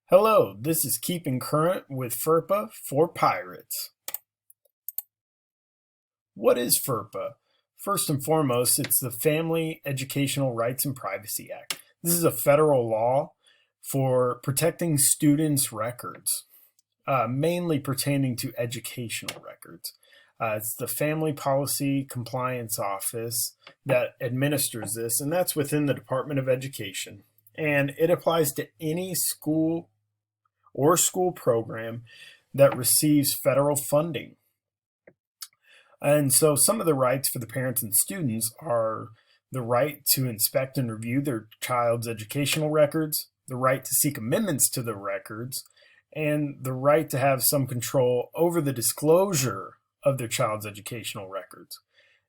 Hello, this is Keeping Current with FERPA for Pirates. What is FERPA? First and foremost, it's the Family Educational Rights and Privacy Act. This is a federal law for protecting students' records, mainly pertaining to educational records. It's the Family Policy Compliance Office that administers this, and that's within the Department of Education. And it applies to any school or school program that receives federal funding. And so some of the rights for the parents and students are the right to inspect and review their child's educational records, the right to seek amendments to the records, and the right to have some control over the disclosure of their child's educational records.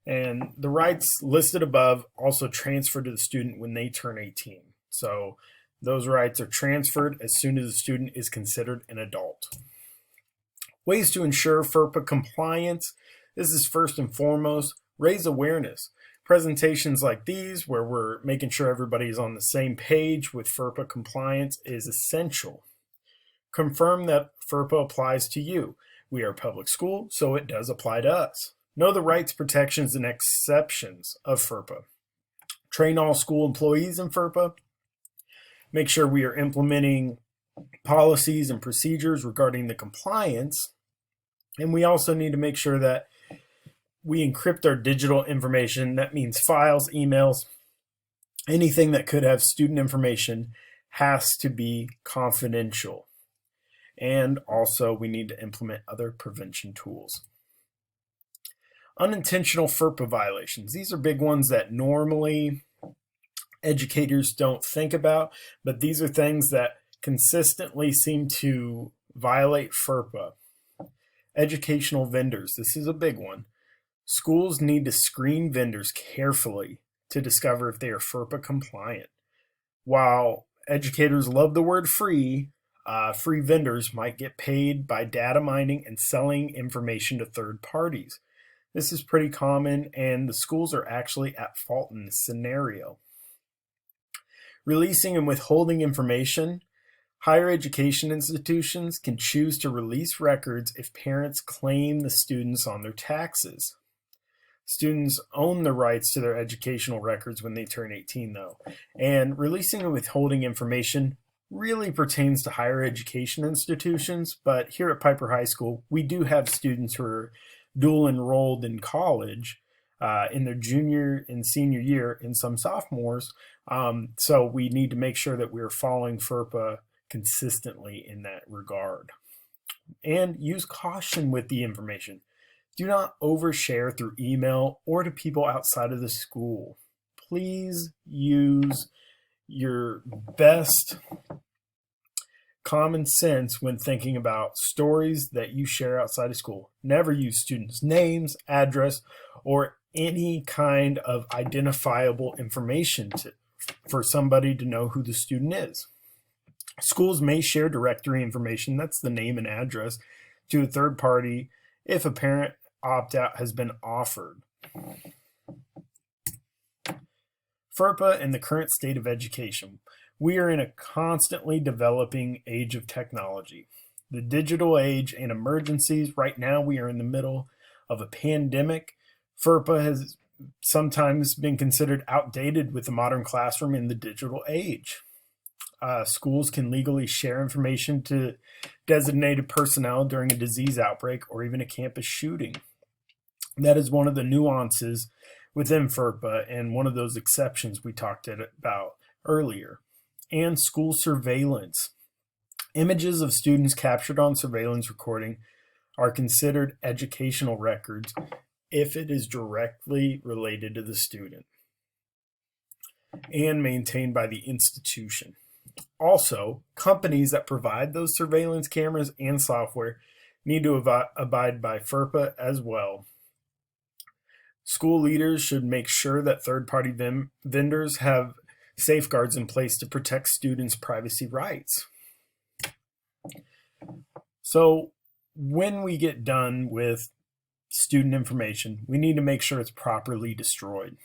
And the rights listed above also transfer to the student when they turn 18. So those rights are transferred as soon as the student is considered an adult. Ways to ensure FERPA compliance. This is first and foremost, raise awareness. Presentations like these, where we're making sure everybody is on the same page with FERPA compliance, is essential. Confirm that FERPA applies to you. We are a public school, so it does apply to us. Know the rights, protections, and exceptions of FERPA. Train all school employees in FERPA. Make sure we are implementing policies and procedures regarding the compliance. And we also need to make sure that we encrypt our digital information. That means files, emails, anything that could have student information has to be confidential. And also we need to implement other prevention tools. Unintentional FERPA violations. These are big ones that normally educators don't think about, but these are things that consistently seem to violate FERPA. Educational vendors. This is a big one. Schools need to screen vendors carefully to discover if they are FERPA compliant. While educators love the word free, free vendors might get paid by data mining and selling information to third parties. This is pretty common, and the schools are actually at fault in this scenario. Releasing and withholding information. Higher education institutions can choose to release records if parents claim the students on their taxes. Students own the rights to their educational records when they turn 18, though. And releasing and withholding information really pertains to higher education institutions, but here at Piper High School, we do have students who are dual enrolled in college in their junior and senior year, and some sophomores. So we need to make sure that we're following FERPA consistently in that regard. And use caution with the information. Do not overshare through email or to people outside of the school. Please use your best common sense when thinking about stories that you share outside of school. Never use students' names, address, or any kind of identifiable information for somebody to know who the student is. Schools may share directory information, that's the name and address, to a third party if a parent opt-out has been offered. FERPA and the current state of education. We are in a constantly developing age of technology. The digital age and emergencies. Right now we are in the middle of a pandemic. FERPA has sometimes been considered outdated with the modern classroom in the digital age. Schools can legally share information to designated personnel during a disease outbreak or even a campus shooting. That is one of the nuances within FERPA and one of those exceptions we talked about earlier. And school surveillance. Images of students captured on surveillance recording are considered educational records if it is directly related to the student and maintained by the institution. Also, companies that provide those surveillance cameras and software need to abide by FERPA as well. School leaders should make sure that third-party vendors have safeguards in place to protect students' privacy rights. So when we get done with student information, we need to make sure it's properly destroyed.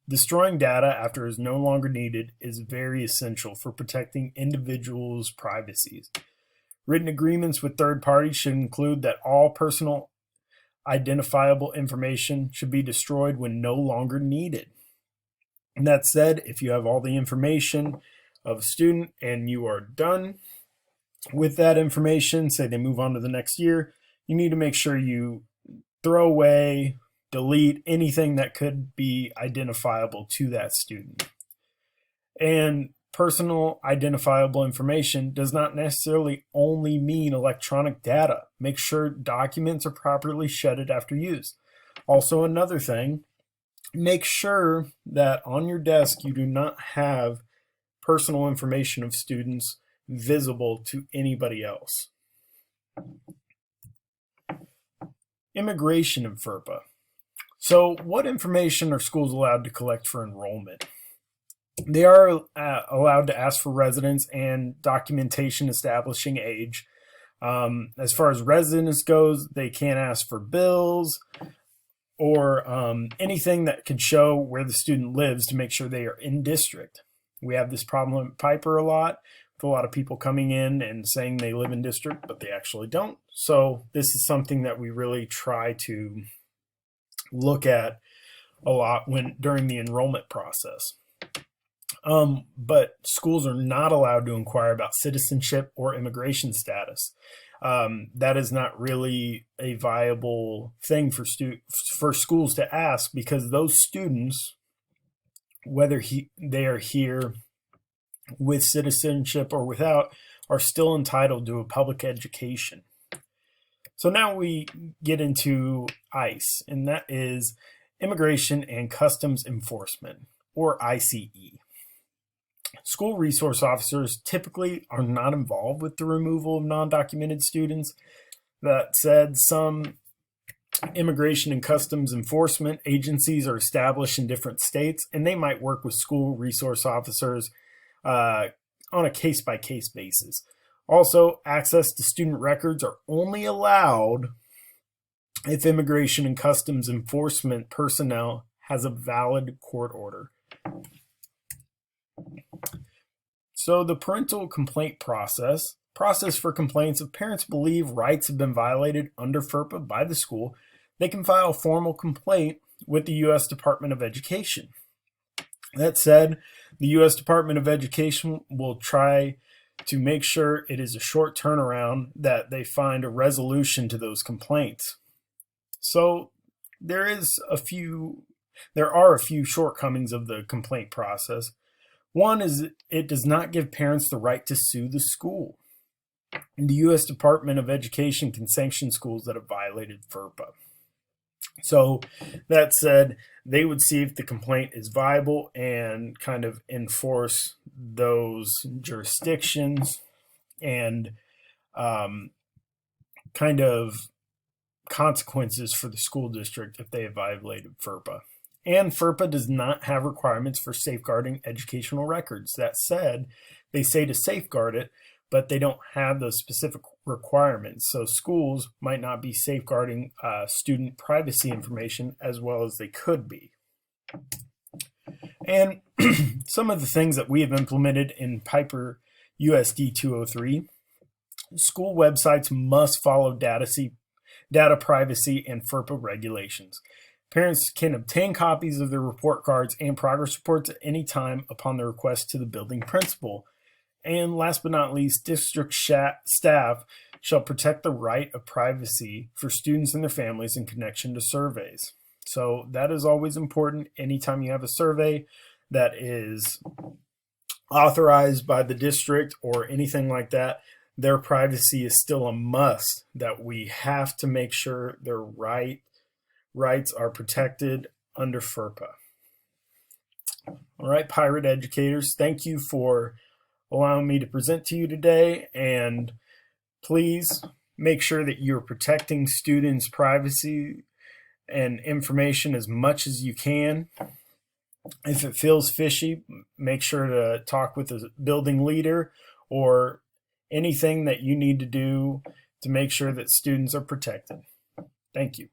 Destroying data after it is no longer needed is very essential for protecting individuals' privacies. Written agreements with third parties should include that all personal identifiable information should be destroyed when no longer needed. And that said, if you have all the information of a student and you are done with that information, say they move on to the next year, you need to make sure you throw away, delete anything that could be identifiable to that student. And personal identifiable information does not necessarily only mean electronic data. Make sure documents are properly shredded after use. Also, another thing, make sure that on your desk you do not have personal information of students visible to anybody else. Immigration in FERPA. So what information are schools allowed to collect for enrollment? They are allowed to ask for residence and documentation establishing age. As far as residence goes, they can't ask for bills or anything that could show where the student lives to make sure they are in district. We have this problem at Piper a lot, with a lot of people coming in and saying they live in district, but they actually don't. So this is something that we really try to look at a lot during the enrollment process. But schools are not allowed to inquire about citizenship or immigration status. That is not really a viable thing for schools to ask, because those students, whether they are here with citizenship or without, are still entitled to a public education. So now we get into ICE, and that is Immigration and Customs Enforcement, or ICE. School resource officers typically are not involved with the removal of non-documented students. That said, some immigration and customs enforcement agencies are established in different states, and they might work with school resource officers on a case-by-case basis. Also, access to student records are only allowed if immigration and customs enforcement personnel has a valid court order. So the parental complaint process for complaints, if parents believe rights have been violated under FERPA by the school, they can file a formal complaint with the U.S. Department of Education. That said, the U.S. Department of Education will try to make sure it is a short turnaround, that they find a resolution to those complaints. So there are a few shortcomings of the complaint process. One is it does not give parents the right to sue the school. The U.S. Department of Education can sanction schools that have violated FERPA. So that said, they would see if the complaint is viable and kind of enforce those jurisdictions and kind of consequences for the school district if they have violated FERPA. And FERPA does not have requirements for safeguarding educational records. That said, they say to safeguard it, but they don't have those specific requirements. So schools might not be safeguarding student privacy information as well as they could be. And some of the things that we have implemented in Piper USD 203, school websites must follow data privacy and FERPA regulations. Parents can obtain copies of their report cards and progress reports at any time upon the request to the building principal. And last but not least, district staff shall protect the right of privacy for students and their families in connection to surveys. So that is always important. Anytime you have a survey that is authorized by the district or anything like that, their privacy is still a must, that we have to make sure their rights are protected under FERPA. All right, pirate educators, thank you for allowing me to present to you today, and please make sure that you're protecting students' privacy and information as much as you can. If it feels fishy, make sure to talk with a building leader or anything that you need to do to make sure that students are protected. Thank you.